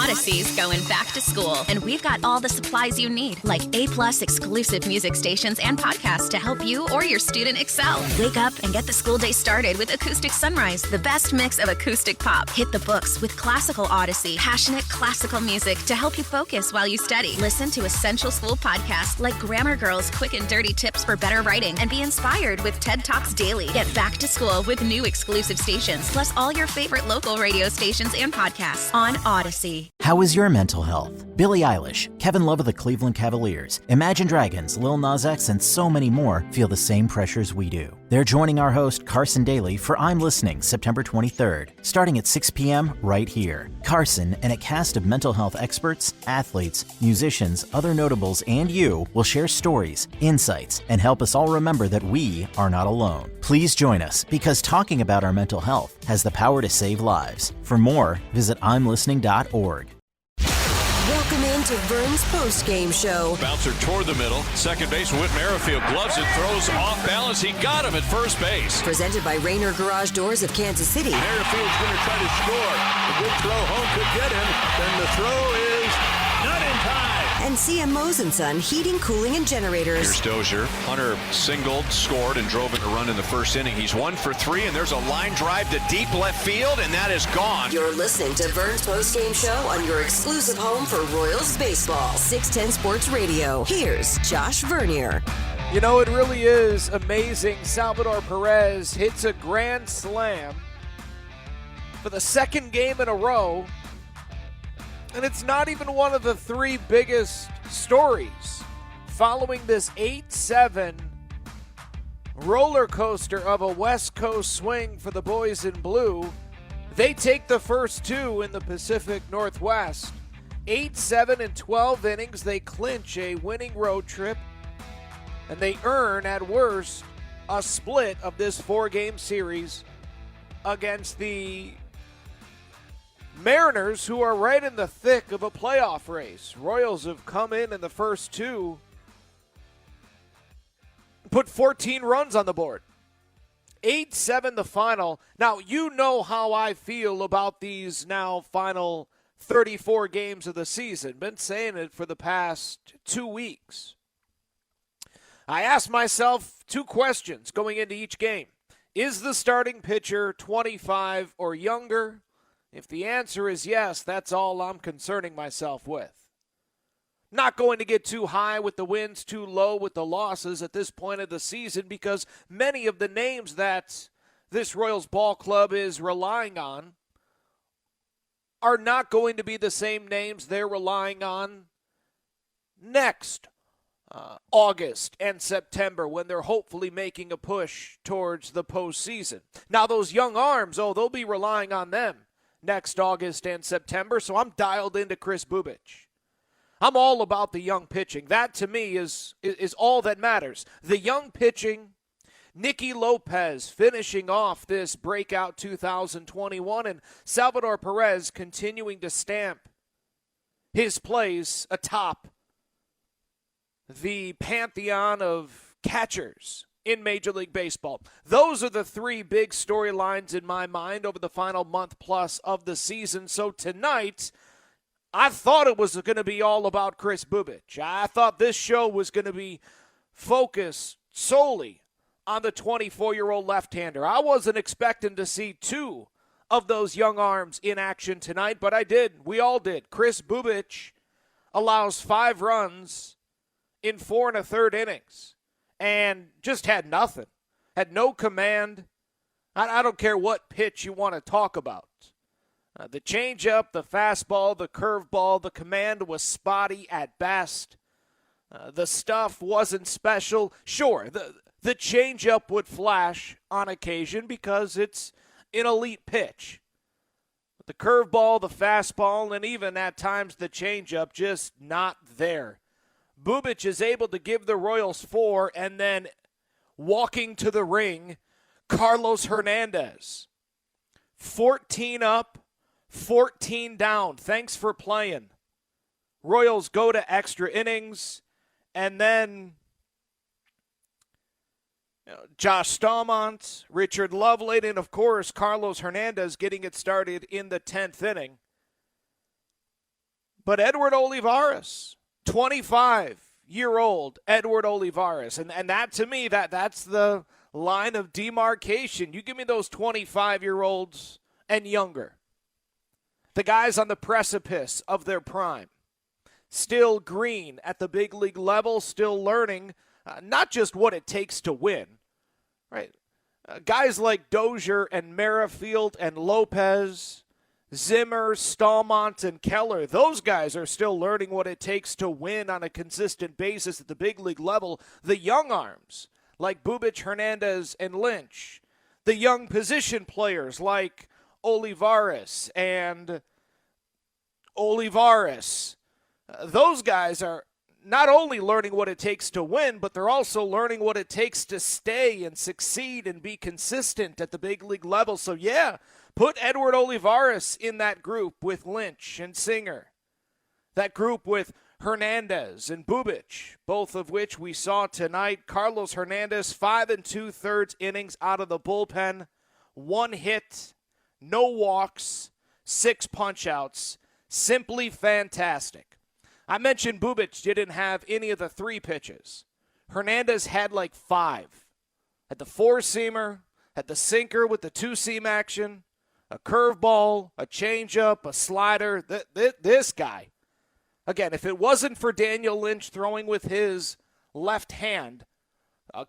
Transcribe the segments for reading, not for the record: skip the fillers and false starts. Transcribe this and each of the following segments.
Odyssey's going back to school, and we've got all the supplies you need, like A-plus exclusive music stations and podcasts to help you or your student excel. Wake up and get the school day started with Acoustic Sunrise, the best mix of acoustic pop. Hit the books with Classical Odyssey, passionate classical music to help you focus while you study. Listen to essential school podcasts like Grammar Girl's Quick and Dirty Tips for Better Writing, and be inspired with TED Talks Daily. Get back to school with new exclusive stations, plus all your favorite local radio stations and podcasts on Odyssey. How is your mental health? Billie Eilish, Kevin Love of the Cleveland Cavaliers, Imagine Dragons, Lil Nas X, and so many more feel the same pressures we do. They're joining our host, Carson Daly, for I'm Listening, September 23rd, starting at 6 p.m. right here. Carson and a cast of mental health experts, athletes, musicians, other notables, and you will share stories, insights, and help us all remember that we are not alone. Please join us, because talking about our mental health has the power to save lives. For more, visit imlistening.org. Welcome into Vern's postgame show. Bouncer toward the middle. Second base, Whit Merrifield gloves it, throws off balance. He got him at first base. Presented by Rainer Garage Doors of Kansas City. Merrifield's going to try to score. A good throw home could get him. Then the throw is not in time. And CM Mosenson Heating, Cooling, and Generators. Here's Dozier. Hunter singled, scored, and drove in a run in the first inning. He's 1 for 3, and there's a line drive to deep left field, and that is gone. You're listening to Vern's postgame show on your exclusive home for Royals baseball, 610 Sports Radio. Here's Josh Vernier. You know, it really is amazing. Salvador Perez hits a grand slam for the second game in a row. And it's not even one of the three biggest stories. Following this 8-7 roller coaster of a West Coast swing for the boys in blue, they take the first two in the Pacific Northwest. 8-7 in 12 innings, they clinch a winning road trip, and they earn, at worst, a split of this four-game series against the Mariners, who are right in the thick of a playoff race. Royals have come in the first two, put 14 runs on the board. 8-7 the final. Now, you know how I feel about these now final 34 games of the season. Been saying it for the past 2 weeks. I asked myself two questions going into each game. Is the starting pitcher 25 or younger? If the answer is yes, that's all I'm concerning myself with. Not going to get too high with the wins, too low with the losses at this point of the season, because many of the names that this Royals ball club is relying on are not going to be the same names they're relying on next August and September, when they're hopefully making a push towards the postseason. Now, those young arms, they'll be relying on them next August and September, so I'm dialed into Chris Bubic. I'm all about the young pitching. That, to me, is all that matters. The young pitching, Nicky Lopez finishing off this breakout 2021, and Salvador Perez continuing to stamp his place atop the pantheon of catchers in Major League Baseball. Those are the three big storylines in my mind over the final month plus of the season. So tonight, I thought it was going to be all about Chris Bubic. I thought this show was going to be focused solely on the 24-year-old left-hander. I wasn't expecting to see two of those young arms in action tonight, but I did. We all did. Chris Bubic allows 5 runs in 4 1/3 innings. And just had nothing. Had no command. I don't care what pitch you want to talk about. The changeup, the fastball, the curveball, the command was spotty at best. The stuff wasn't special. Sure, the changeup would flash on occasion because it's an elite pitch. But the curveball, the fastball, and even at times the changeup, just not there. Bubic is able to give the Royals 4, and then walking to the ring, Carlos Hernandez. 14 up, 14 down. Thanks for playing. Royals go to extra innings, and then Josh Stallmont, Richard Lovelade, and of course Carlos Hernandez getting it started in the 10th inning. But Edward Olivares, 25-year-old Edward Olivares. And that, to me, that's the line of demarcation. You give me those 25-year-olds and younger. The guys on the precipice of their prime. Still green at the big league level, still learning not just what it takes to win, right? Guys like Dozier and Merrifield and Lopez, Zimmer, Stallmont, and Keller, those guys are still learning what it takes to win on a consistent basis at the big league level. The young arms like Bubic, Hernandez, and Lynch. The young position players like Olivares and Olivares. Those guys are not only learning what it takes to win, but they're also learning what it takes to stay and succeed and be consistent at the big league level. So, yeah, put Edward Olivares in that group with Lynch and Singer. That group with Hernandez and Bubic, both of which we saw tonight. Carlos Hernandez, 5 2/3 innings out of the bullpen. 1 hit, no walks, 6 punch-outs. Simply fantastic. I mentioned Bubic didn't have any of the 3 pitches. Hernandez had like 5. Had the 4-seamer, had the sinker with the 2-seam action, a curveball, a changeup, a slider. This guy. Again, if it wasn't for Daniel Lynch throwing with his left hand,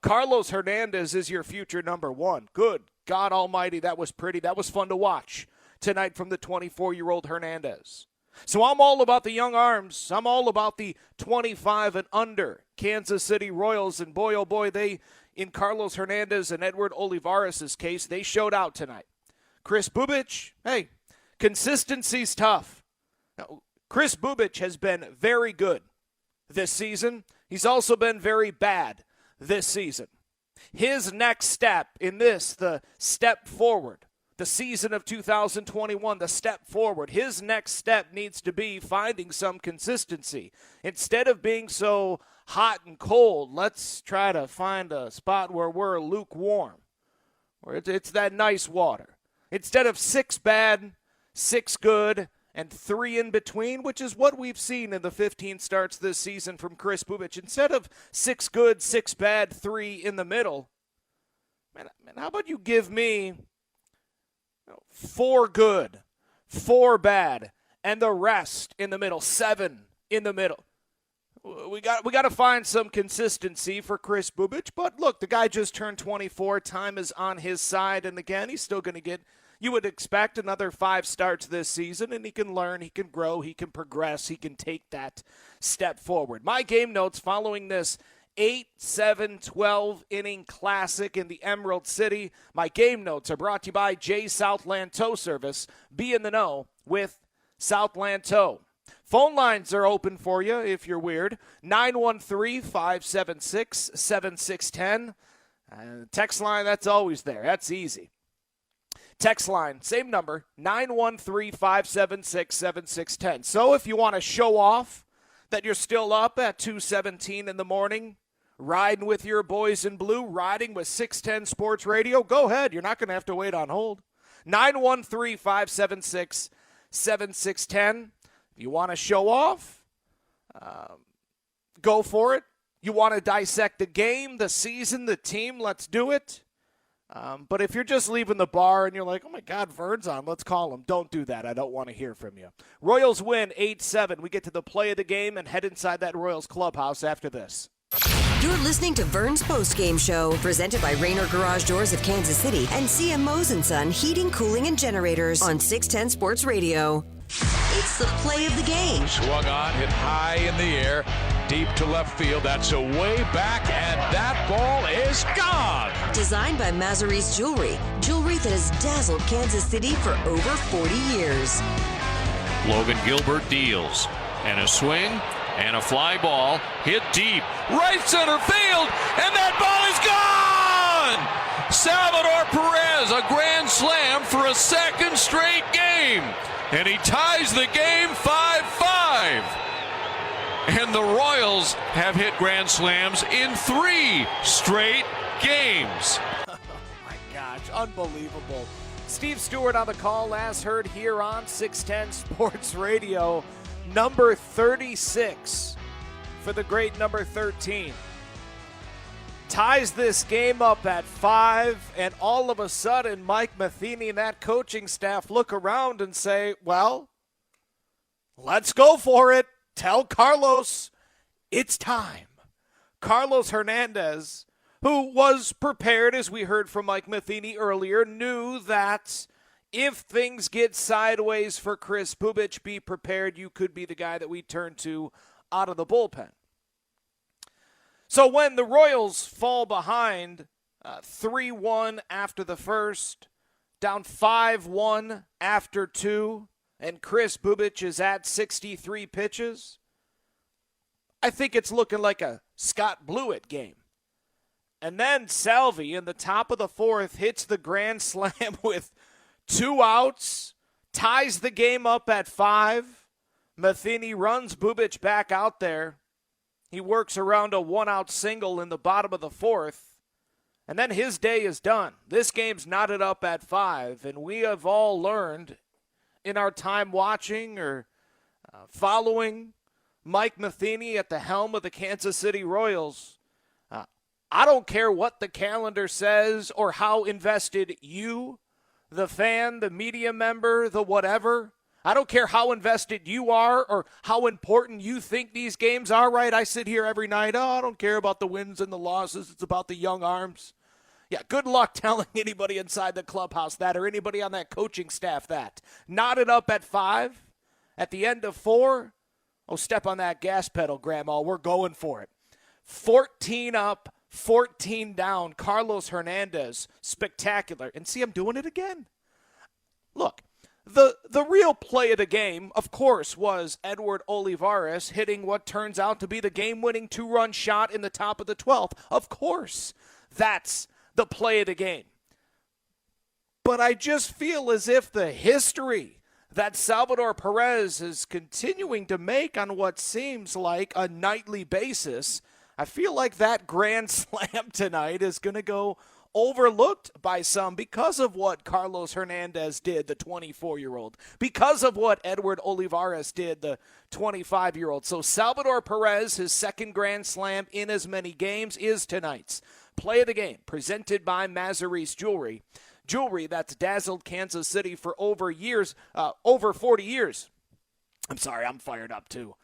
Carlos Hernandez is your future number 1. Good God almighty, that was pretty. That was fun to watch tonight from the 24-year-old Hernandez. So I'm all about the young arms. I'm all about the 25 and under Kansas City Royals. And boy, oh boy, they, in Carlos Hernandez and Edward Olivares' case, they showed out tonight. Chris Bubic, hey, consistency's tough. Now, Chris Bubic has been very good this season. He's also been very bad this season. His next step in this, the step forward, the season of 2021, the step forward, his next step needs to be finding some consistency. Instead of being so hot and cold, let's try to find a spot where we're lukewarm, where it's that nice water. Instead of 6 bad, 6 good, and 3 in between, which is what we've seen in the 15 starts this season from Chris Bubic. Instead of 6 good, 6 bad, 3 in the middle, man, how about you give me 4 good, 4 bad, and the rest in the middle, 7 in the middle. We got to find some consistency for Chris Bubic, but look, the guy just turned 24. Time is on his side, and again, he's still going to get, you would expect, another 5 starts this season, and he can learn, he can grow, he can progress, he can take that step forward. My game notes following this 8-7-12 inning classic in the Emerald City. My game notes are brought to you by J Southland Tow Service. Be in the know with Southland Tow. Phone lines are open for you if you're weird. 913-576-7610. Text line, that's always there. That's easy. Text line, same number, 913-576-7610. So if you want to show off that you're still up at 2:17 in the morning, riding with your boys in blue, riding with 610 Sports Radio, go ahead. You're not going to have to wait on hold. 913-576-7610. If you want to show off, go for it. You want to dissect the game, the season, the team, let's do it. But if you're just leaving the bar and you're like, oh, my God, Vern's on, let's call him. Don't do that. I don't want to hear from you. Royals win 8-7. We get to the play of the game and head inside that Royals clubhouse after this. You're listening to Vern's Postgame Show, presented by Rainer Garage Doors of Kansas City and CM Mosen Son Heating, Cooling, and Generators on 610 Sports Radio. It's the play of the game. Swung on, hit high in the air, deep to left field. That's a way back, and that ball is gone. Designed by Mazarise Jewelry that has dazzled Kansas City for over 40 years. Logan Gilbert deals, and a swing, and a fly ball, hit deep, right center field, and that ball is gone! Salvador Perez, a grand slam for a second straight game, and he ties the game 5-5. And the Royals have hit grand slams in 3 straight games. Oh, my gosh, unbelievable. Steve Stewart on the call, last heard here on 610 Sports Radio. number 36 for the great number 13. Ties this game up at 5, and all of a sudden Mike Matheny and that coaching staff look around and say, well, let's go for it. Tell Carlos it's time. Carlos Hernandez, who was prepared, as we heard from Mike Matheny earlier, knew that if things get sideways for Chris Bubic, be prepared. You could be the guy that we turn to out of the bullpen. So when the Royals fall behind 3-1 after the first, down 5-1 after 2, and Chris Bubic is at 63 pitches, I think it's looking like a Scott Blewett game. And then Salvi in the top of the 4th hits the grand slam with 2 outs, ties the game up at 5. Matheny runs Bubic back out there. He works around a 1-out single in the bottom of the 4th, and then his day is done. This game's knotted up at 5, and we have all learned in our time watching or following Mike Matheny at the helm of the Kansas City Royals, I don't care what the calendar says or how invested you, the fan, the media member, the whatever, I don't care how invested you are or how important you think these games are, right? I sit here every night, I don't care about the wins and the losses. It's about the young arms. Yeah, good luck telling anybody inside the clubhouse that or anybody on that coaching staff that. Knotted up at 5, at the end of 4, step on that gas pedal, Grandma. We're going for it. 14 up, 14 down. Carlos Hernandez, spectacular. And see, I'm doing it again. Look. The real play of the game, of course, was Edward Olivares hitting what turns out to be the game-winning 2-run shot in the top of the 12th. Of course, that's the play of the game. But I just feel as if the history that Salvador Perez is continuing to make on what seems like a nightly basis, I feel like that grand slam tonight is going to go overlooked by some because of what Carlos Hernandez did, the 24-year-old, because of what Edward Olivares did, the 25-year-old. So Salvador Perez, his second grand slam in as many games, is tonight's play of the game, presented by Mazzari's Jewelry. Jewelry that's dazzled Kansas City for over 40 years. I'm sorry, I'm fired up too.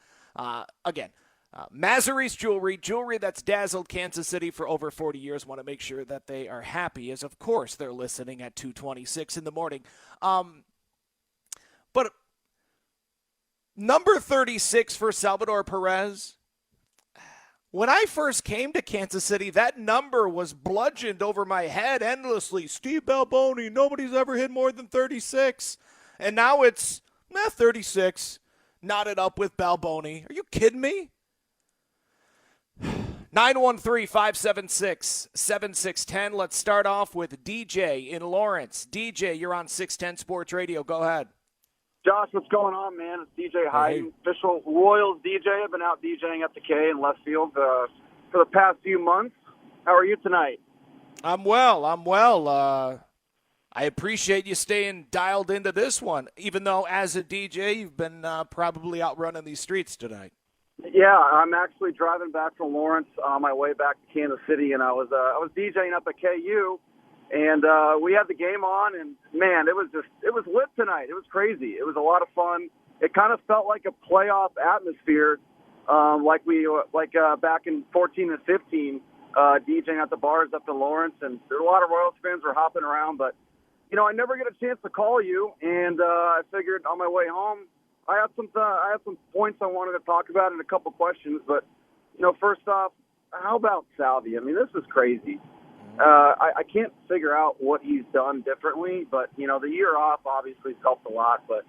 Mazzari's Jewelry that's dazzled Kansas City for over 40 years. Want to make sure that they are happy, as of course they're listening at 2:26 in the morning. But number 36 for Salvador Perez, when I first came to Kansas City, that number was bludgeoned over my head endlessly. Steve Balboni, nobody's ever hit more than 36. And now it's 36, knotted up with Balboni. Are you kidding me? 913-576-7610. Let's start off with DJ in Lawrence. DJ, you're on 610 Sports Radio. Go ahead. Josh, what's going on, man? It's DJ Hyden, official Royals DJ. I've been out DJing at the K in left field for the past few months. How are you tonight? I'm well. I appreciate you staying dialed into this one, even though as a DJ you've been probably out running these streets tonight. Yeah, I'm actually driving back from Lawrence on my way back to Kansas City, and I was DJing up at KU, and we had the game on, and man, it was lit tonight. It was crazy. It was a lot of fun. It kind of felt like a playoff atmosphere, like back in 14 and 15, DJing at the bars up in Lawrence, and there were a lot of Royals fans were hopping around, but I never get a chance to call you, and I figured on my way home. I have some points I wanted to talk about and a couple questions, but first off, how about Salvi? I mean, this is crazy. I can't figure out what he's done differently, but the year off obviously has helped a lot. But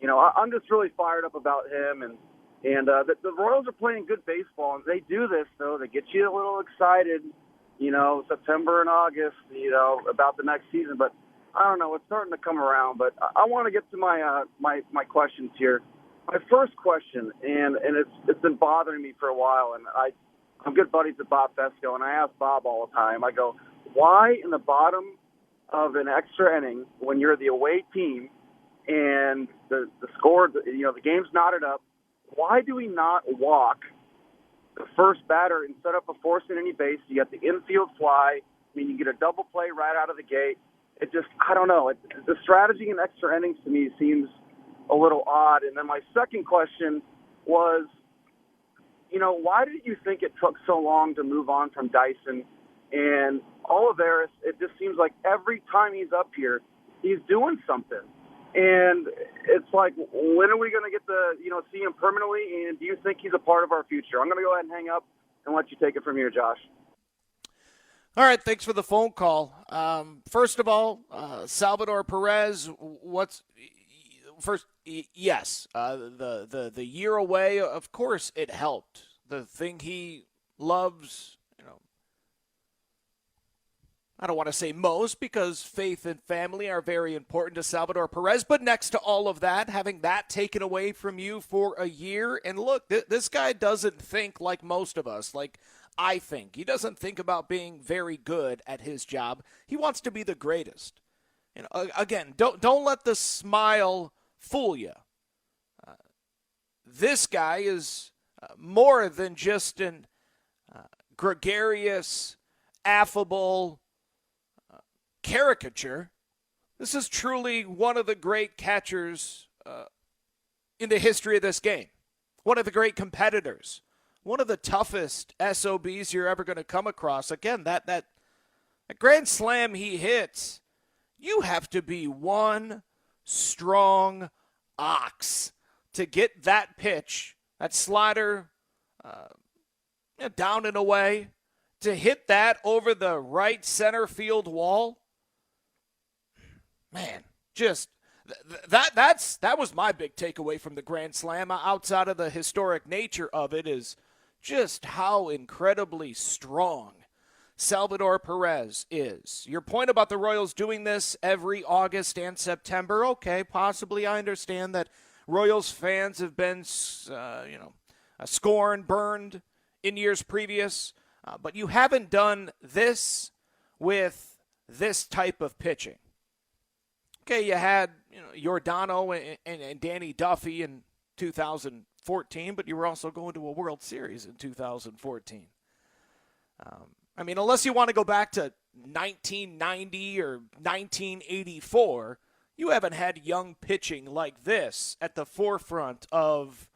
I'm just really fired up about him, and the Royals are playing good baseball, and they do this though. They get you a little excited, September and August, about the next season, but. I don't know. It's starting to come around, but I want to get to my questions here. My first question, and it's been bothering me for a while, and I'm good buddies with Bob Fesco, and I ask Bob all the time. I go, why in the bottom of an extra inning when you're the away team and the score, the game's knotted up, why do we not walk the first batter instead of forcing any base? You get the infield fly. I mean, you get a double play right out of the gate. It just, I don't know. The strategy in extra innings to me seems a little odd. And then my second question was, why did you think it took so long to move on from Dyson? And Olivares, it just seems like every time he's up here, he's doing something. And it's like, when are we going to get to, see him permanently? And do you think he's a part of our future? I'm going to go ahead and hang up and let you take it from here, Josh. All right, thanks for the phone call. First of all, Salvador Perez, yes, the year away, of course it helped. The thing he loves, I don't want to say most, because faith and family are very important to Salvador Perez, but next to all of that, having that taken away from you for a year, and look, this guy doesn't think like most of us, like I think. He doesn't think about being very good at his job. He wants to be the greatest. Again, don't let the smile fool you. This guy is more than just an gregarious, affable caricature. This is truly one of the great catchers in the history of this game. One of the great competitors. One of the toughest SOBs you're ever going to come across. Again, that grand slam he hits, you have to be one strong ox to get that pitch, that slider down and away, to hit that over the right center field wall. Man, just that was my big takeaway from the Grand Slam, outside of the historic nature of it, is just how incredibly strong Salvador Perez is. Your point about the Royals doing this every August and September, okay, possibly I understand that Royals fans have been, scorned, burned in years previous, but you haven't done this with this type of pitching. Okay, you had Giordano and Danny Duffy in 2014, but you were also going to a World Series in 2014. Unless you want to go back to 1990 or 1984, you haven't had young pitching like this at the forefront of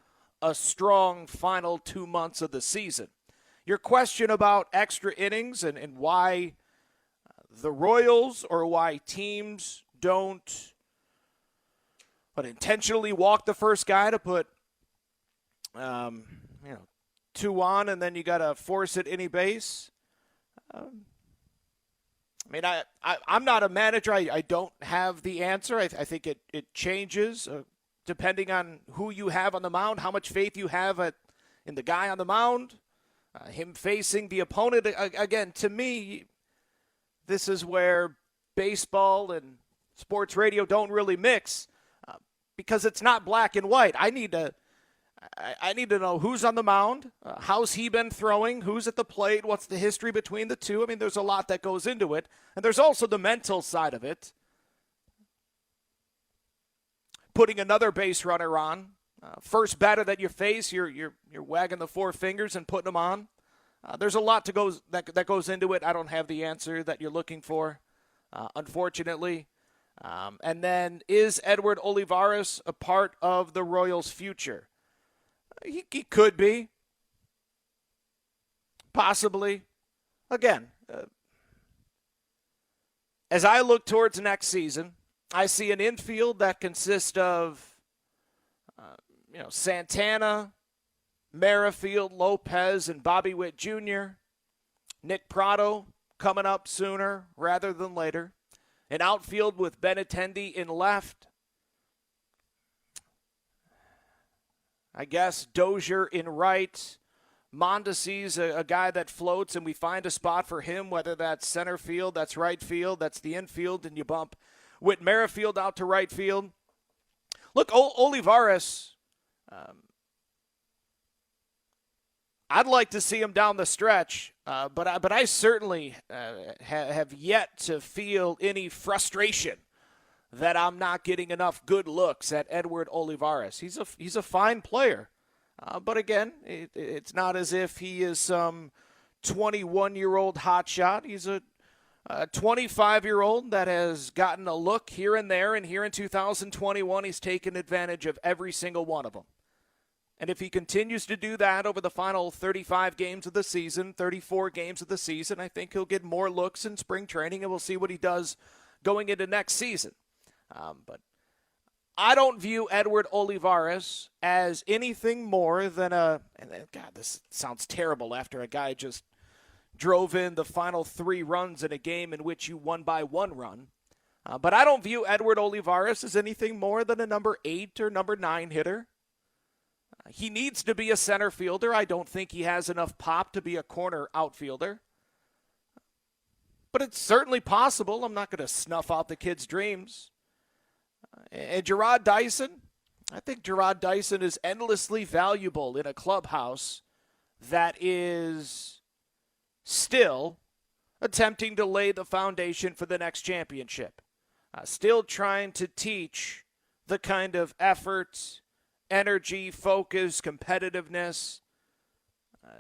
a strong final 2 months of the season. Your question about extra innings and why the Royals or why teams don't intentionally walk the first guy to put two on, and then you got to force it any base. I'm not a manager. I don't have the answer. I think it changes depending on who you have on the mound, how much faith you have in the guy on the mound, him facing the opponent. Again, to me, this is where baseball and sports radio don't really mix, because it's not black and white. I need to know who's on the mound, how's he been throwing, who's at the plate, what's the history between the two. There's a lot that goes into it, and there's also the mental side of it. Putting another base runner on, first batter that you face, you're wagging the four fingers and putting them on. There's a lot that goes into it. I don't have the answer that you're looking for, unfortunately. And then, is Edward Olivares a part of the Royals' future? He could be. Possibly. Again, as I look towards next season, I see an infield that consists of, Santana, Merrifield, Lopez, and Bobby Witt Jr., Nick Pratto coming up sooner rather than later. An outfield with Benintendi in left. I guess Dozier in right. Mondesi's a guy that floats, and we find a spot for him, whether that's center field, that's right field, that's the infield, and you bump Whit Merrifield out to right field. Look, Olivares, I'd like to see him down the stretch, but I certainly have yet to feel any frustration that I'm not getting enough good looks at Edward Olivares. He's a fine player. But again, it's not as if he is some 21-year-old hotshot. He's a 25-year-old that has gotten a look here and there, and here in 2021, he's taken advantage of every single one of them. And if he continues to do that over the final 35 games of the season, 34 games of the season, I think he'll get more looks in spring training, and we'll see what he does going into next season. But I don't view Edward Olivares as anything more than God, this sounds terrible after a guy just drove in the final 3 runs in a game in which you won by 1 run. But I don't view Edward Olivares as anything more than a number 8 or number 9 hitter. He needs to be a center fielder. I don't think he has enough pop to be a corner outfielder. But it's certainly possible. I'm not going to snuff out the kid's dreams. And Gerard Dyson, I think Gerard Dyson is endlessly valuable in a clubhouse that is still attempting to lay the foundation for the next championship. Still trying to teach the kind of effort, energy, focus, competitiveness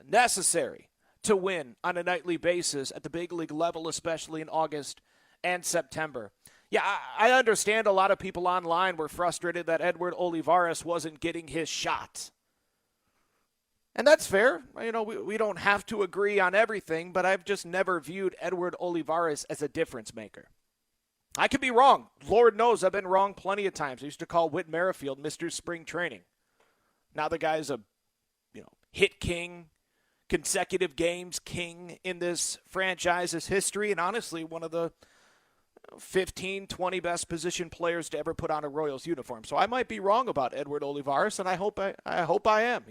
necessary to win on a nightly basis at the big league level, especially in August and September. Yeah, I understand a lot of people online were frustrated that Edward Olivares wasn't getting his shot. And that's fair. You know, we don't have to agree on everything, but I've just never viewed Edward Olivares as a difference maker. I could be wrong. Lord knows I've been wrong plenty of times. I used to call Whit Merrifield Mr. Spring Training. Now the guy's a hit king, consecutive games king in this franchise's history, and honestly one of the 15, 20 best position players to ever put on a Royals uniform. So I might be wrong about Edward Olivares, and I hope I am.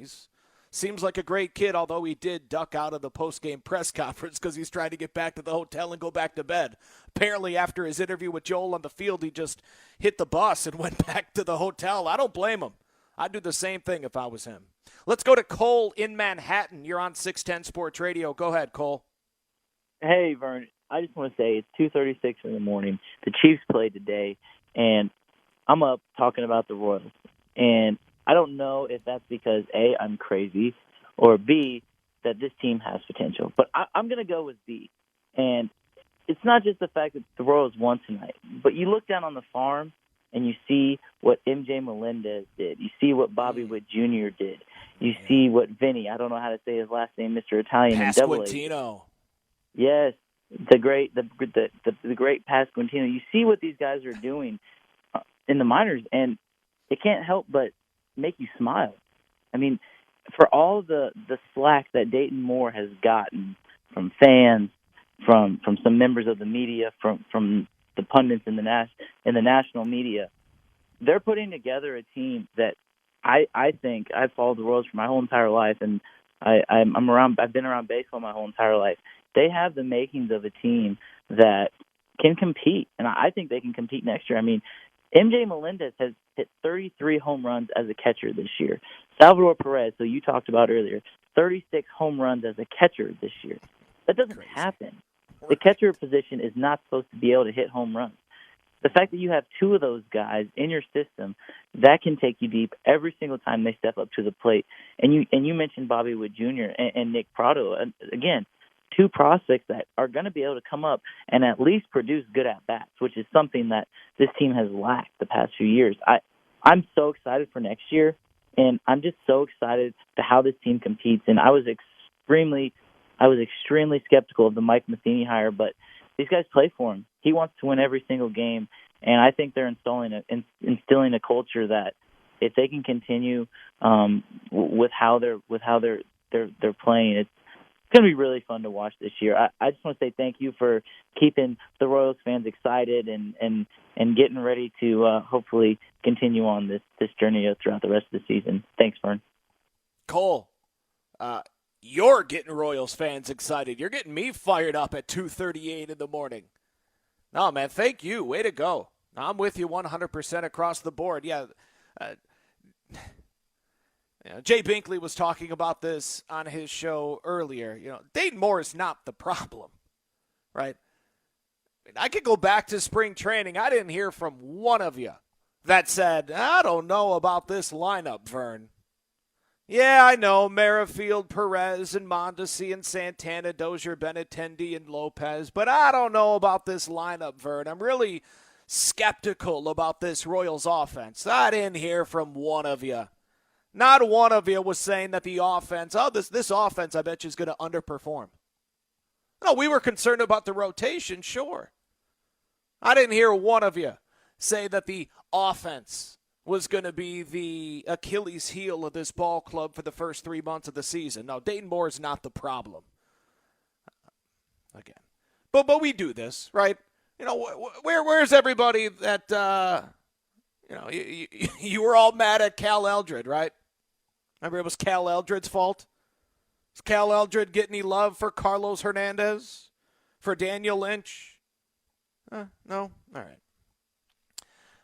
Seems like a great kid, although he did duck out of the post-game press conference because he's trying to get back to the hotel and go back to bed. Apparently, after his interview with Joel on the field, he just hit the bus and went back to the hotel. I don't blame him. I'd do the same thing if I was him. Let's go to Cole in Manhattan. You're on 610 Sports Radio. Go ahead, Cole. Hey, Vern. I just want to say it's 2:36 in the morning. The Chiefs played today, and I'm up talking about the Royals. And I don't know if that's because, A, I'm crazy, or B, that this team has potential. But I'm going to go with B. And it's not just the fact that the Royals won tonight, but you look down on the farm and you see what MJ Melendez did. You see what Bobby Witt Jr. did. You see what Vinny, I don't know how to say his last name, Mr. Italian in Double A. Yes, the great Pasquantino. You see what these guys are doing in the minors, and it can't help but make you smile. I mean, for all the slack that Dayton Moore has gotten from fans, from some members of the media, from the pundits in the national media, they're putting together a team that I think I've followed the Royals for my whole entire life, and I've been around baseball my whole entire life. They have the makings of a team that can compete, and I think they can compete next year. I mean, MJ Melendez has hit 33 home runs as a catcher this year. Salvador Perez, who you talked about earlier, 36 home runs as a catcher this year. That doesn't happen. The catcher position is not supposed to be able to hit home runs. The fact that you have 2 of those guys in your system, that can take you deep every single time they step up to the plate. And you mentioned Bobby Witt Jr. and Nick Prado. Again, 2 prospects that are going to be able to come up and at least produce good at-bats, which is something that this team has lacked the past few years. I'm so excited for next year, and I'm just so excited to how this team competes. And I was extremely skeptical of the Mike Matheny hire, but these guys play for him. He wants to win every single game, and I think they're instilling a culture that if they can continue with how they're playing, it's going to be really fun to watch this year. I just want to say thank you for keeping the Royals fans excited and getting ready to hopefully continue on this journey throughout the rest of the season. Thanks, Vern. Cole, you're getting Royals fans excited. You're getting me fired up at 2:38 in the morning. No, man, thank you. Way to go. I'm with you 100% across the board. Yeah, Jay Binkley was talking about this on his show earlier. Dayton Moore is not the problem, right? I could go back to spring training. I didn't hear from one of you that said, I don't know about this lineup, Vern. Yeah, I know. Merrifield, Perez, and Mondesi, and Santana, Dozier, Benintendi, and Lopez. But I don't know about this lineup, Vern. I'm really skeptical about this Royals offense. I didn't hear from one of you. Not one of you was saying that the offense, this offense, I bet you, is going to underperform. No, we were concerned about the rotation, sure. I didn't hear one of you say that the offense was going to be the Achilles heel of this ball club for the first 3 months of the season. No, Dayton Moore is not the problem. Again. But we do this, right? You know, where's everybody that, you were all mad at Cal Eldred, right? Remember it was Cal Eldred's fault? Does Cal Eldred get any love for Carlos Hernandez? For Daniel Lynch? No? All right.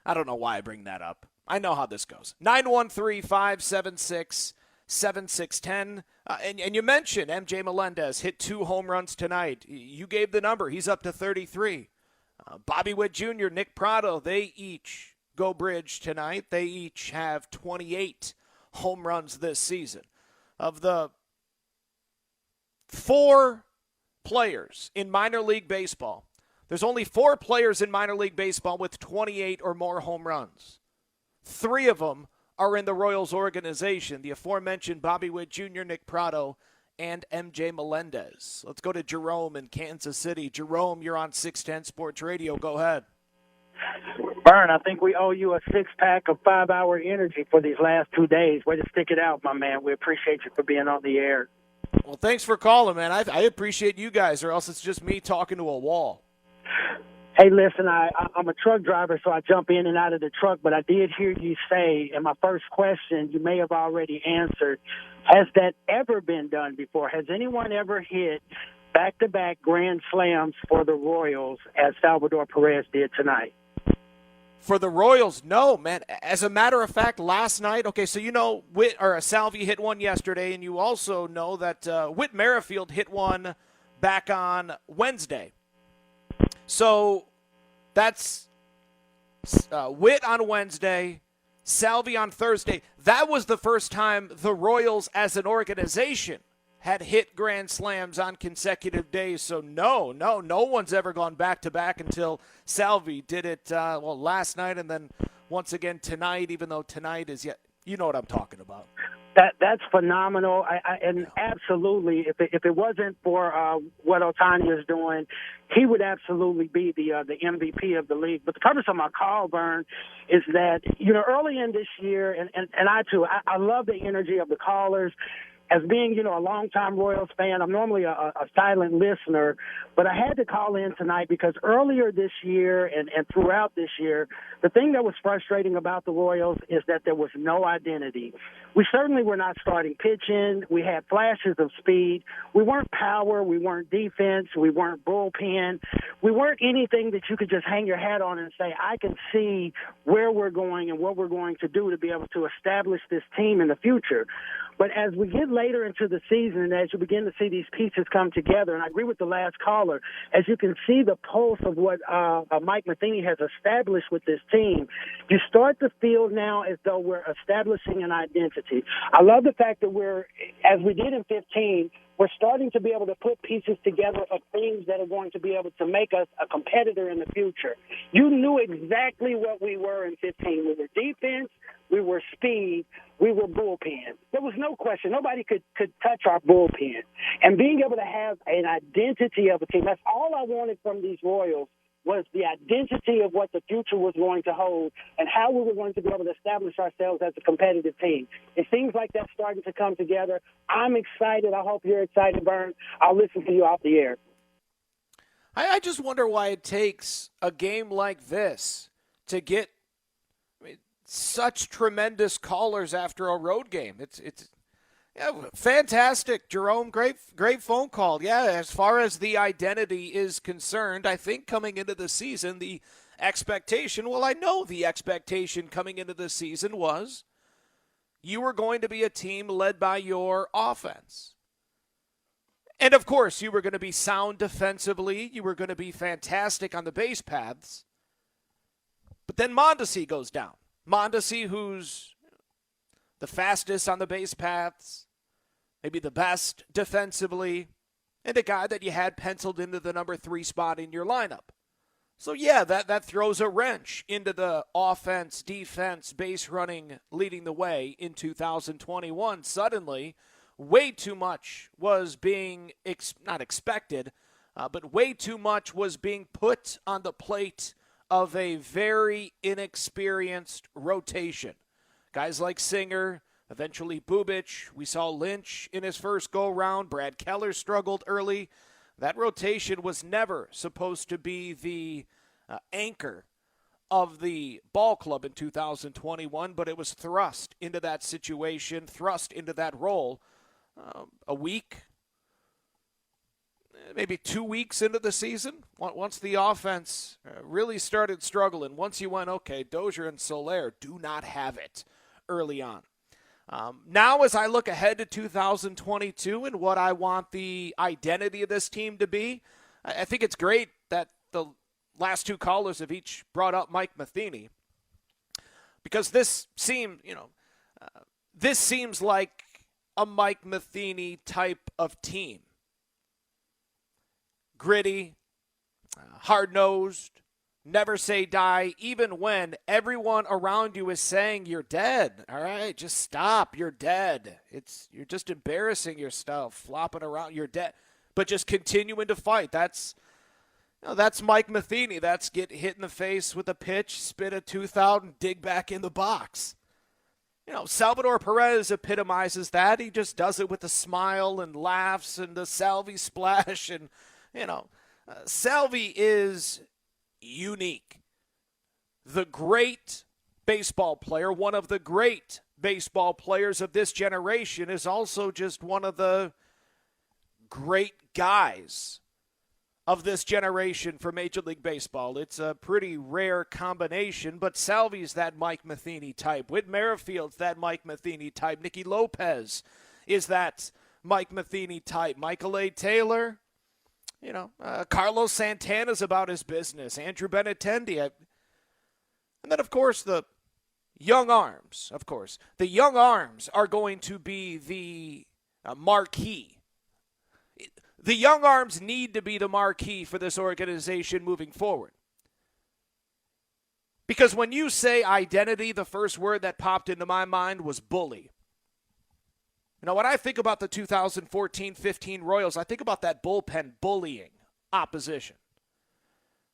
I don't know why I bring that up. I know how this goes. 913-576-7610. And you mentioned MJ Melendez hit 2 home runs tonight. You gave the number. He's up to 33. Bobby Witt Jr., Nick Pratto, they each go bridge tonight. They each have 28 home runs this season. Of the 4 players in minor league baseball, there's only 4 players in minor league baseball with 28 or more home runs. 3 of them are in the Royals organization, the aforementioned Bobby Witt Jr., Nick Pratto, and MJ Melendez. Let's go to Jerome in Kansas City. Jerome, you're on 610 Sports Radio. Go ahead. Vern, I think we owe you a 6-pack of 5-hour energy for these last 2 days. Way to stick it out, my man. We appreciate you for being on the air. Well, thanks for calling, man. I appreciate you guys, or else it's just me talking to a wall. Hey, listen, I'm a truck driver, so I jump in and out of the truck, but I did hear you say, and my first question you may have already answered, has that ever been done before? Has anyone ever hit back-to-back grand slams for the Royals as Salvador Perez did tonight? For the Royals, no, man. As a matter of fact, last night, okay, so you know Salvi hit one yesterday, and you also know that Whit Merrifield hit one back on Wednesday. So that's Witt on Wednesday, Salvi on Thursday. That was the first time the Royals as an organization had hit grand slams on consecutive days. So no one's ever gone back-to-back until Salvi did it, last night and then once again tonight, even though tonight is yet. You know what I'm talking about. That's phenomenal, and absolutely, if it wasn't for what Ohtani is doing, he would absolutely be the MVP of the league. But the purpose of my call, Vern, is that early in this year, and I too, I love the energy of the callers. As being, a longtime Royals fan, I'm normally a silent listener, but I had to call in tonight because earlier this year and throughout this year, the thing that was frustrating about the Royals is that there was no identity. We certainly were not starting pitching. We had flashes of speed. We weren't power. We weren't defense. We weren't bullpen. We weren't anything that you could just hang your hat on and say, I can see where we're going and what we're going to do to be able to establish this team in the future. But as we get later into the season and as you begin to see these pieces come together, and I agree with the last caller, as you can see the pulse of what Mike Matheny has established with this team, you start to feel now as though we're establishing an identity. I love the fact that as we did in 15, we're starting to be able to put pieces together of things that are going to be able to make us a competitor in the future. You knew exactly what we were in 15. We were defense, we were speed, we were bullpen. There was no question. Nobody could touch our bullpen. And being able to have an identity of a team, that's all I wanted from these Royals, was the identity of what the future was going to hold and how we were going to be able to establish ourselves as a competitive team. It seems like that's starting to come together. I'm excited. I hope you're excited, Vern. I'll listen to you off the air. I just wonder why it takes a game like this to get such tremendous callers after a road game. It's fantastic, Jerome. Great phone call. Yeah, as far as the identity is concerned, I think coming into the season, the expectation, I know the expectation coming into the season was you were going to be a team led by your offense. And, of course, you were going to be sound defensively. You were going to be fantastic on the base paths. But then Mondesi goes down. Mondesi, who's the fastest on the base paths, maybe the best defensively, and a guy that you had penciled into the number 3 spot in your lineup. So, yeah, that throws a wrench into the offense, defense, base running leading the way in 2021. Suddenly, way too much was being, not expected, but way too much was being put on the plate of a very inexperienced rotation. Guys like Singer, eventually Bubic. We saw Lynch in his first go-round. Brad Keller struggled early. That rotation was never supposed to be the anchor of the ball club in 2021, but it was thrust into that situation, thrust into that role a week, maybe 2 weeks into the season. Once the offense really started struggling, once you went, okay, Dozier and Soler do not have it early on. Now, as I look ahead to 2022 and what I want the identity of this team to be, I think it's great that the last 2 callers have each brought up Mike Matheny, because this seems like a Mike Matheny type of team. Gritty, hard-nosed, never say die, even when everyone around you is saying you're dead. All right, just stop. You're dead. You're just embarrassing yourself, flopping around. You're dead. But just continuing to fight. That's Mike Matheny. That's get hit in the face with a pitch, spit a tooth out, and dig back in the box. Salvador Perez epitomizes that. He just does it with a smile and laughs and the Salvi splash. And, Salvi is unique. The great baseball player, one of the great baseball players of this generation, is also just one of the great guys of this generation for Major League Baseball. It's a pretty rare combination, but Salvi's that Mike Matheny type. Whit Merrifield's that Mike Matheny type. Nicky Lopez is that Mike Matheny type. Michael A. Taylor, Carlos Santana's about his business. Andrew Benintendi. And then, of course, the young arms. Of course, the young arms are going to be the marquee. The young arms need to be the marquee for this organization moving forward. Because when you say identity, the first word that popped into my mind was bully. When I think about the 2014-15 Royals, I think about that bullpen bullying opposition.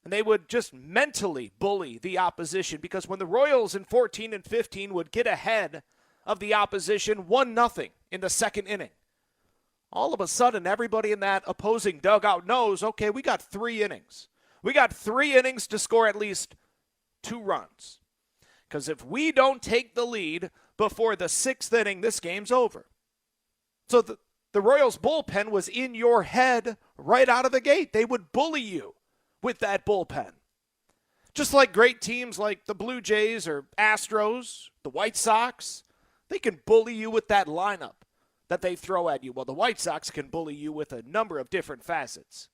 And they would just mentally bully the opposition, because when the Royals in 14 and 15 would get ahead of the opposition 1-0 in the second inning, all of a sudden everybody in that opposing dugout knows, okay, we got 3 innings. We got 3 innings to score at least 2 runs. Because if we don't take the lead before the 6th inning, this game's over. So the Royals bullpen was in your head right out of the gate. They would bully you with that bullpen. Just like great teams like the Blue Jays or Astros, the White Sox, they can bully you with that lineup that they throw at you. Well, the White Sox can bully you with a number of different facets.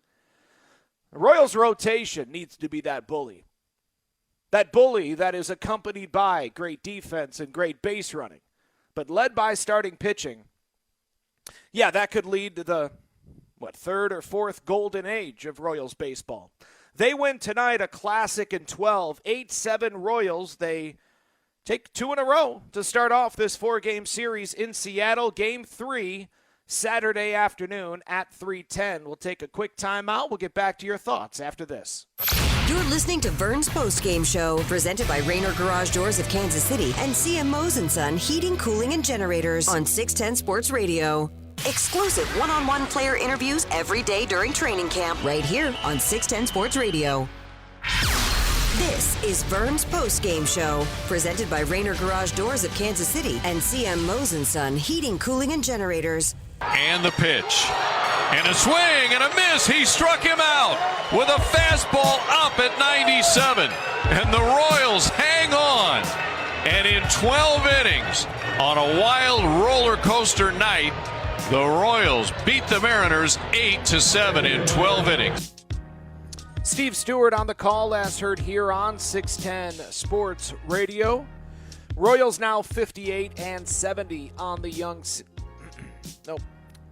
The Royals rotation needs to be that bully. That bully that is accompanied by great defense and great base running, but led by starting pitching. Yeah, that could lead to the, 3rd or 4th golden age of Royals baseball. They win tonight a classic in 12, 8-7 Royals. They take 2 in a row to start off this 4-game series in Seattle. Game 3, Saturday afternoon at 3:10. We'll take a quick timeout. We'll get back to your thoughts after this. You're listening to Vern's Postgame Show, presented by Rainer Garage Doors of Kansas City and CM Mosen Son Heating, Cooling, and Generators on 610 Sports Radio. Exclusive one-on-one player interviews every day during training camp right here on 610 Sports Radio. This is Vern's Postgame Show, presented by Rainer Garage Doors of Kansas City and CM Mosen Son Heating, Cooling, and Generators. And the pitch. And a swing and a miss. He struck him out with a fastball up at 97. And the Royals hang on. And in 12 innings, on a wild roller coaster night, the Royals beat the Mariners 8-7 in 12 innings. Steve Stewart on the call, as heard here on 610 Sports Radio. Royals now 58-70 on the young.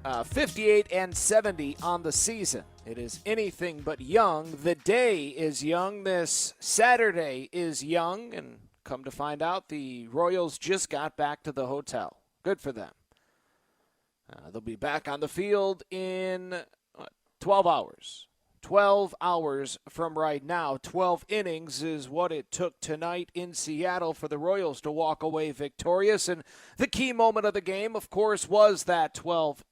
58-70 on the season. It is anything but young. The day is young. This Saturday is young, and come to find out, the Royals just got back to the hotel. Good for them. They'll be back on the field in 12 hours. 12 hours from right now. 12 innings is what it took tonight in Seattle for the Royals to walk away victorious. And the key moment of the game, of course, was that 12th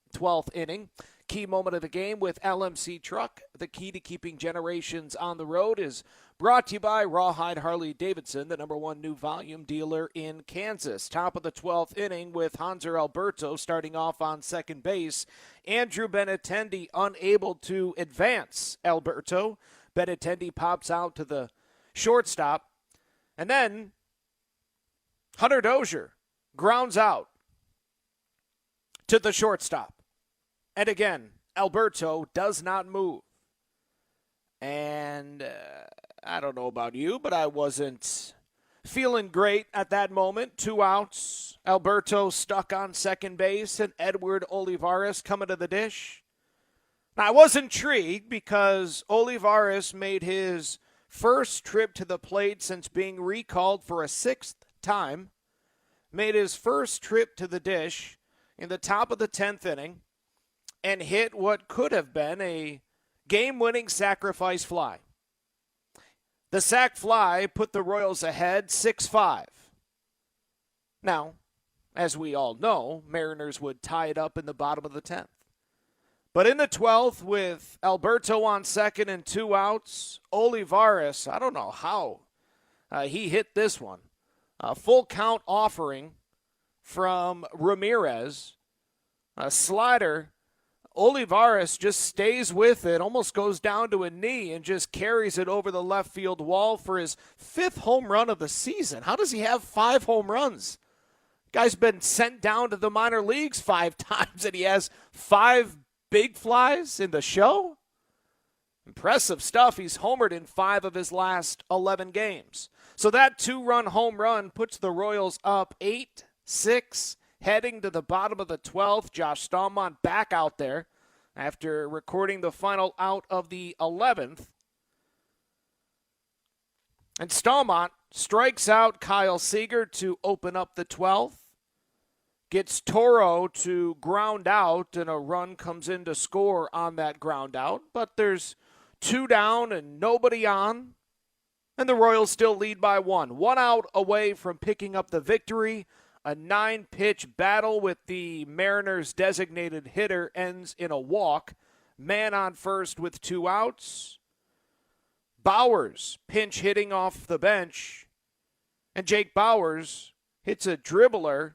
inning. Key moment of the game with LMC Truck. The key to keeping generations on the road is brought to you by Rawhide Harley-Davidson, the #1 new volume dealer in Kansas. Top of the 12th inning with Hanser Alberto starting off on second base. Andrew Benintendi unable to advance Alberto. Benintendi pops out to the shortstop. And then Hunter Dozier grounds out to the shortstop. And again, Alberto does not move. And I don't know about you, but I wasn't feeling great at that moment. 2 outs. Alberto stuck on second base, and Edward Olivares coming to the dish. Now, I was intrigued because Olivares made his first trip to the plate since being recalled for a 6th time. Made his first trip to the dish in the top of the 10th inning and hit what could have been a game-winning sacrifice fly. The sac fly put the Royals ahead 6-5. Now, as we all know, Mariners would tie it up in the bottom of the 10th. But in the 12th, with Alberto on second and 2 outs, Olivares, I don't know how he hit this one. A full count offering from Ramirez. A slider. Olivares just stays with it, almost goes down to a knee, and just carries it over the left field wall for his 5th home run of the season. How does he have 5 home runs? Guy's been sent down to the minor leagues 5 times, and he has 5 big flies in the show? Impressive stuff. He's homered in 5 of his last 11 games. So that 2-run home run puts the Royals up 8-6. Heading to the bottom of the 12th, Josh Stallman back out there after recording the final out of the 11th. And Stallman strikes out Kyle Seager to open up the 12th. Gets Toro to ground out, and a run comes in to score on that ground out. But there's 2 down and nobody on. And the Royals still lead by 1. 1 out away from picking up the victory. A 9-pitch battle with the Mariners' designated hitter ends in a walk. Man on first with 2 outs. Bowers pinch hitting off the bench. And Jake Bowers hits a dribbler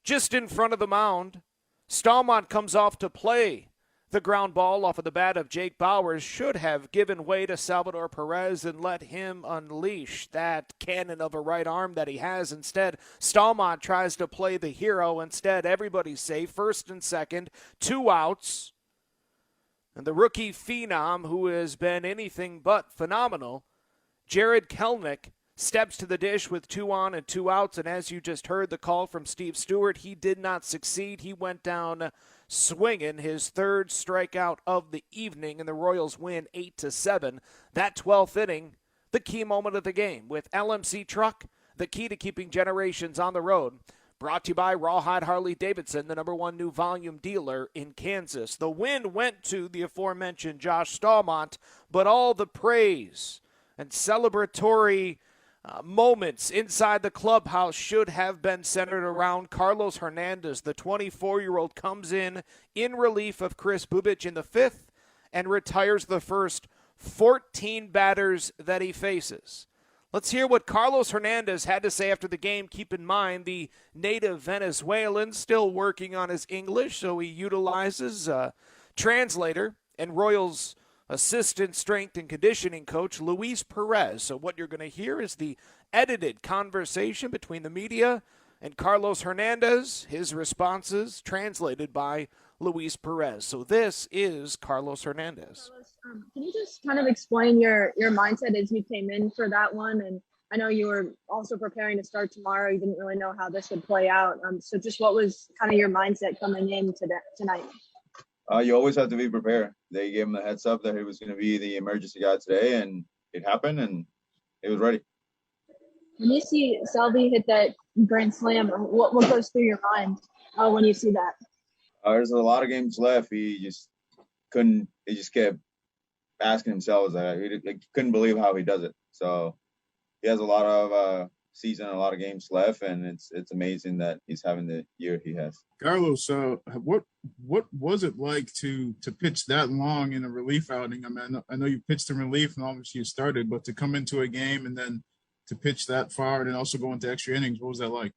just in front of the mound. Stallman comes off to play. The ground ball off of the bat of Jake Bowers should have given way to Salvador Perez and let him unleash that cannon of a right arm that he has. Instead, Stallman tries to play the hero. Instead, everybody's safe. First and second, 2 outs. And the rookie phenom, who has been anything but phenomenal, Jared Kelenic, steps to the dish with 2 on and 2 outs. And as you just heard the call from Steve Stewart, he did not succeed. He went down swinging, his 3rd strikeout of the evening, and the Royals win 8-7. That 12th inning, the key moment of the game with LMC Truck, the key to keeping generations on the road. Brought to you by Rawhide Harley-Davidson, the #1 new volume dealer in Kansas. The win went to the aforementioned Josh Stallman, but all the praise and celebratory moments inside the clubhouse should have been centered around Carlos Hernandez. The 24-year-old comes in relief of Chris Bubic in the 5th and retires the first 14 batters that he faces. Let's hear what Carlos Hernandez had to say after the game. Keep in mind, the native Venezuelan still working on his English, so he utilizes a translator and Royals assistant strength and conditioning coach Luis Perez. So what you're going to hear is the edited conversation between the media and Carlos Hernandez, his responses translated by Luis Perez. So this is Carlos Hernandez. Carlos, can you just kind of explain your mindset as you came in for that one, and I know you were also preparing to start tomorrow. You didn't really know how this would play out. So just what was kind of your mindset coming in tonight? You always have to be prepared. They gave him the heads up that he was going to be the emergency guy today, and it happened, and he was ready. When you see Salvi hit that grand slam, what goes through your mind when you see that? There's a lot of games left. He just couldn't. He just kept asking himself, he couldn't believe how he does it. So he has a lot of season, a lot of games left, and it's amazing that he's having the year he has. Carlos, what was it like to pitch that long in a relief outing? I mean, I know you pitched in relief and obviously you started, but to come into a game and then to pitch that far and then also go into extra innings, what was that like?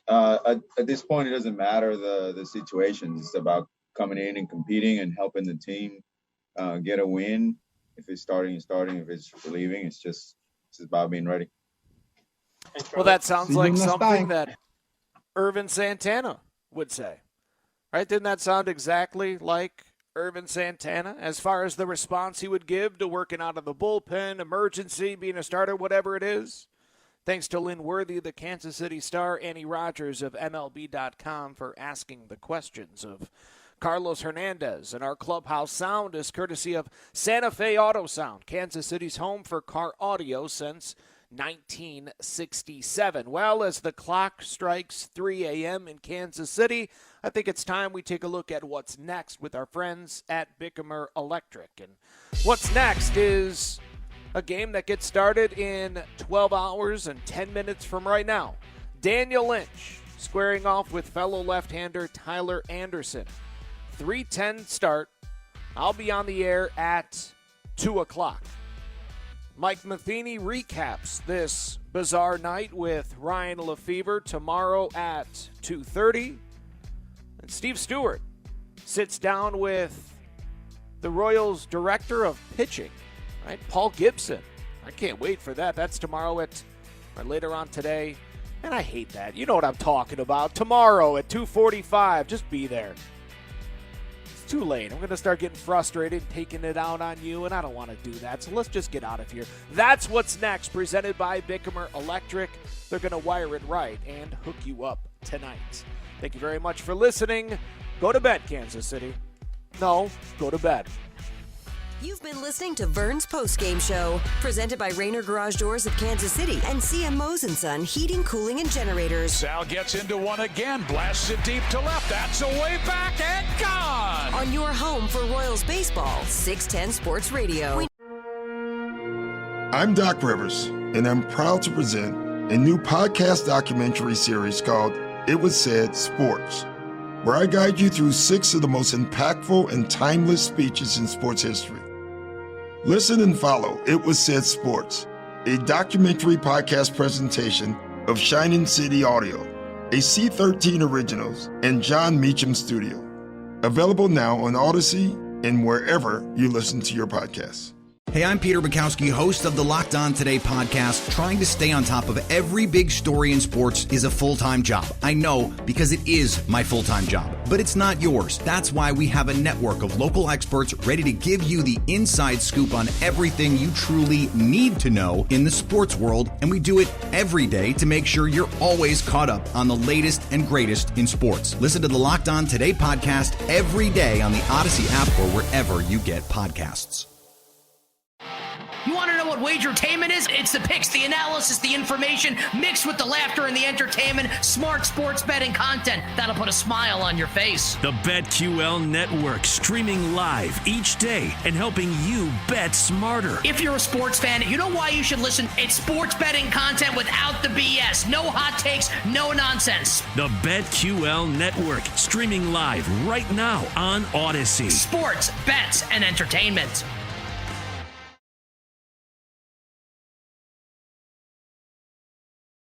At this point, it doesn't matter the situation. It's about coming in and competing and helping the team get a win. If it's starting. If it's relieving, it's just about being ready. Well, that sounds like something that Irvin Santana would say, right? Didn't that sound exactly like Irvin Santana as far as the response he would give to working out of the bullpen, emergency, being a starter, whatever it is? Thanks to Lynn Worthy, the Kansas City Star, Annie Rogers of MLB.com for asking the questions of Carlos Hernandez. And our clubhouse sound is courtesy of Santa Fe Auto Sound, Kansas City's home for car audio since 1967. Well, as the clock strikes 3 a.m. in Kansas City, I think it's time we take a look at what's next with our friends at Bickamer Electric. And what's next is a game that gets started in 12 hours and 10 minutes from right now. Daniel Lynch squaring off with fellow left-hander Tyler Anderson. 3:10 start. I'll be on the air at 2 o'clock. Mike Matheny recaps this bizarre night with Ryan Lefebvre tomorrow at 2:30. And Steve Stewart sits down with the Royals' director of pitching, right? Paul Gibson. I can't wait for that. That's tomorrow or later on today. And I hate that. You know what I'm talking about. Tomorrow at 2:45. Just be there. Too late. I'm going to start getting frustrated, taking it out on you, and I don't want to do that. So let's just get out of here. That's what's next, presented by Bickamer Electric. They're going to wire it right and hook you up tonight. Thank you very much for listening. Go to bed, Kansas City. No, go to bed. You've been listening to Vern's Postgame Show, presented by Rainer Garage Doors of Kansas City and CM Mose & Son Heating, Cooling, and Generators. Sal gets into one again, blasts it deep to left. That's a way back and gone. On your home for Royals baseball, 610 Sports Radio. I'm Doc Rivers, and I'm proud to present a new podcast documentary series called It Was Said Sports, where I guide you through 6 of the most impactful and timeless speeches in sports history. Listen and follow It Was Said Sports, a documentary podcast presentation of Shining City Audio, a C13 Originals, and John Meacham Studio. Available now on Odyssey and wherever you listen to your podcasts. Hey, I'm Peter Bukowski, host of the Locked On Today podcast. Trying to stay on top of every big story in sports is a full-time job. I know, because it is my full-time job, but it's not yours. That's why we have a network of local experts ready to give you the inside scoop on everything you truly need to know in the sports world, and we do it every day to make sure you're always caught up on the latest and greatest in sports. Listen to the Locked On Today podcast every day on the Odyssey app or wherever you get podcasts. You want to know what wagertainment is? It's the picks, the analysis, the information, mixed with the laughter and the entertainment. Smart sports betting content that'll put a smile on your face. The BetQL Network, streaming live each day and helping you bet smarter. If you're a sports fan, you know why you should listen. It's sports betting content without the BS. No hot takes, no nonsense. The BetQL Network, streaming live right now on Odyssey. Sports, bets, and entertainment.